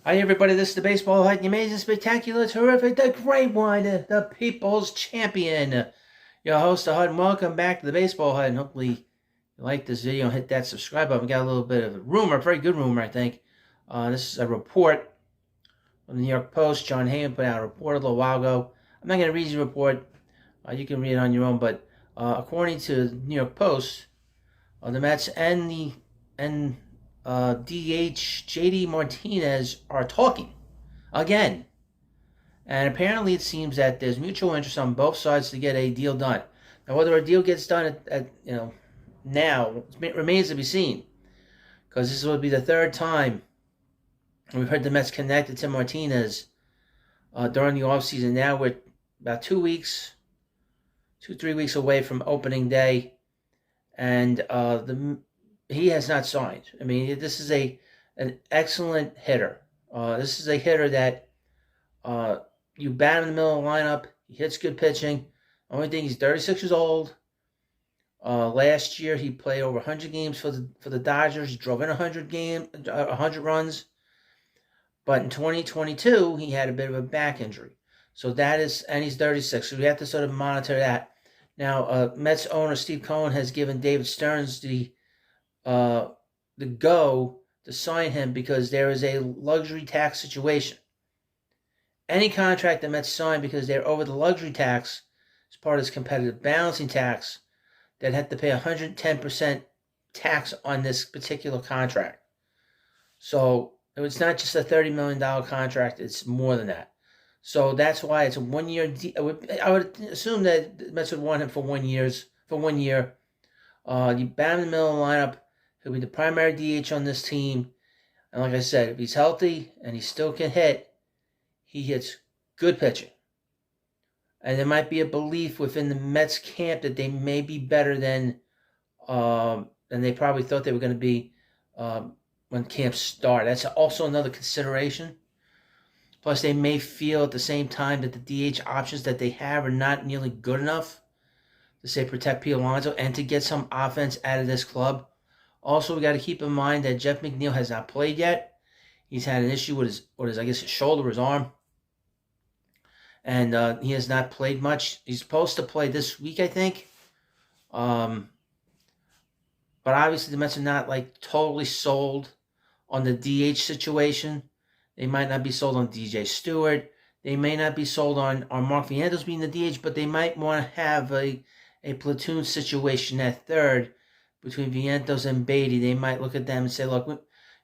Hi, everybody. This is the Baseball Height, the amazing, spectacular, terrific, the great one, the people's champion. Your host, the Hut, and welcome back to the Baseball Hut. And hopefully, you like this video and hit that subscribe button. We got a little bit of a rumor, a very good rumor, I think. This is a report from the New York Post. John Heyman put out a report a little while ago. I'm not going to read the report. You can read it on your own. But according to the New York Post, the Mets and DH JD Martinez are talking again. And apparently it seems that there's mutual interest on both sides to get a deal done. Now, whether a deal gets done now remains to be seen, because this will be the third time we've heard the Mets connected to Martinez during the offseason. Now we're about 3 weeks away from opening day, and he has not signed. I mean, this is an excellent hitter. This is a hitter that you bat him in the middle of the lineup. He hits good pitching. Only thing, he's 36 years old. Last year, he played over 100 games for the Dodgers. He drove in 100 runs. But in 2022, he had a bit of a back injury. So and he's 36. So we have to sort of monitor that. Now, Mets owner Steve Cohen has given David Stearns the go to sign him because there is a luxury tax situation. Any contract the Mets sign because they're over the luxury tax as part of this competitive balancing tax, they'd have to pay 110% tax on this particular contract. So it's not just a $30 million contract, it's more than that. So that's why it's a 1 year. I would assume that the Mets would want him for 1 year. You bat him in the middle of the lineup. He'll be the primary DH on this team. And like I said, if he's healthy and he still can hit, he hits good pitching. And there might be a belief within the Mets camp that they may be better than they probably thought they were going to be when camp started. That's also another consideration. Plus, they may feel at the same time that the DH options that they have are not nearly good enough to, say, protect Pete Alonso and to get some offense out of this club. Also, we got to keep in mind that Jeff McNeil has not played yet. He's had an issue with his shoulder, his arm. And he has not played much. He's supposed to play this week, I think. But obviously the Mets are not totally sold on the DH situation. They might not be sold on DJ Stewart. They may not be sold on Mark Vientos being the DH, but they might want to have a platoon situation at third between Vientos and Beatty. They might look at them and say, look,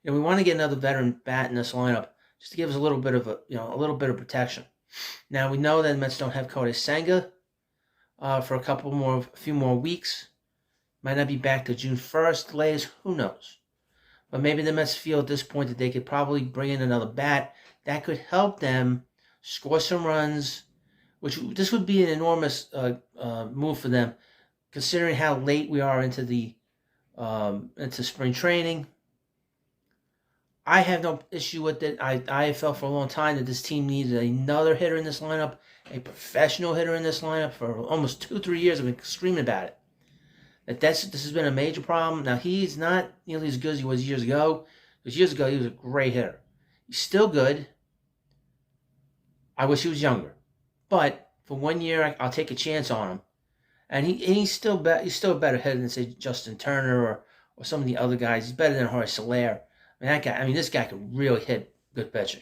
we want to get another veteran bat in this lineup just to give us a little bit of protection. Now, we know that the Mets don't have Kodai Senga for a few more weeks. Might not be back to June 1st, latest. Who knows? But maybe the Mets feel at this point that they could probably bring in another bat that could help them score some runs, which this would be an enormous move for them, considering how late we are into spring training. I have no issue with it. I felt for a long time that this team needed another hitter in this lineup, a professional hitter in this lineup. For almost 2-3 years, I've been screaming about it. This has been a major problem. Now, he's not nearly as good as he was years ago, because years ago he was a great hitter. He's still good. I wish he was younger. But for 1 year, I'll take a chance on him. And he's still a better hitter than, say, Justin Turner or some of the other guys. He's better than Jorge Soler. This guy could really hit good pitching.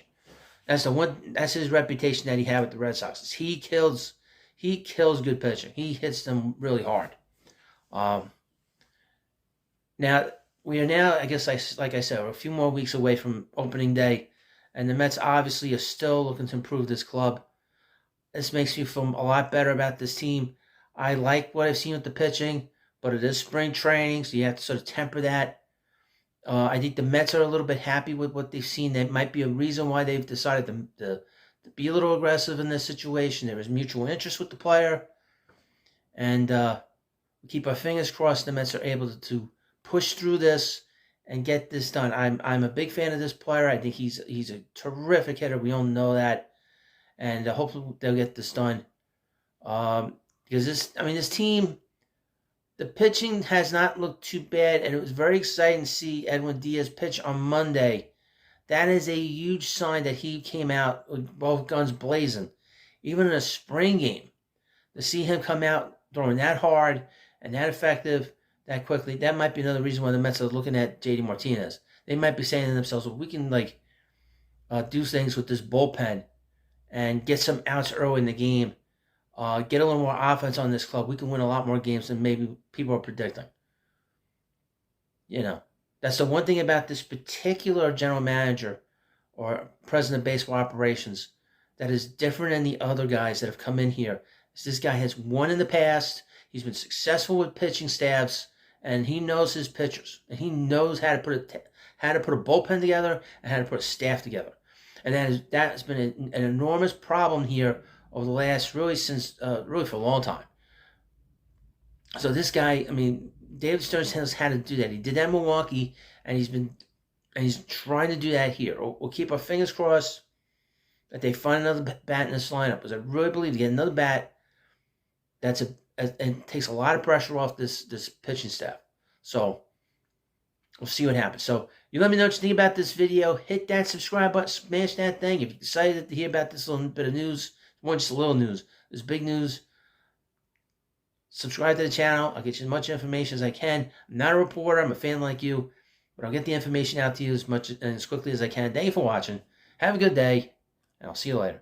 That's his reputation that he had with the Red Sox. He kills good pitching. He hits them really hard. Now we are I guess, like I said, we're a few more weeks away from opening day, and the Mets obviously are still looking to improve this club. This makes me feel a lot better about this team. I like what I've seen with the pitching, but it is spring training, so you have to sort of temper that. I think the Mets are a little bit happy with what they've seen. That might be a reason why they've decided to be a little aggressive in this situation. There is mutual interest with the player. And we keep our fingers crossed the Mets are able to push through this and get this done. I'm a big fan of this player. I think he's a terrific hitter. We all know that. And hopefully they'll get this done. Because this team, the pitching has not looked too bad, and it was very exciting to see Edwin Diaz pitch on Monday. That is a huge sign that he came out with both guns blazing. Even in a spring game, to see him come out throwing that hard and that effective that quickly, that might be another reason why the Mets are looking at JD Martinez. They might be saying to themselves, well, we can do things with this bullpen and get some outs early in the game, get a little more offense on this club. We can win a lot more games than maybe people are predicting. That's the one thing about this particular general manager or president of baseball operations that is different than the other guys that have come in here. This guy has won in the past. He's been successful with pitching staffs, and he knows his pitchers, and he knows how to put a bullpen together and how to put a staff together. And that has been an enormous problem here over the last really for a long time. So this guy, David Stearns has had to do that. He did that in Milwaukee, and he's trying to do that here. We'll keep our fingers crossed that they find another bat in this lineup, because I really believe to get another bat, and takes a lot of pressure off this pitching staff. So we'll see what happens. So you let me know what you think about this video. Hit that subscribe button, smash that thing. If you're excited to hear about this little bit of news, more just a little news, this big news, subscribe to the channel. I'll get you as much information as I can. I'm not a reporter. I'm a fan like you, but I'll get the information out to you as much and as quickly as I can. Thank you for watching. Have a good day, and I'll see you later.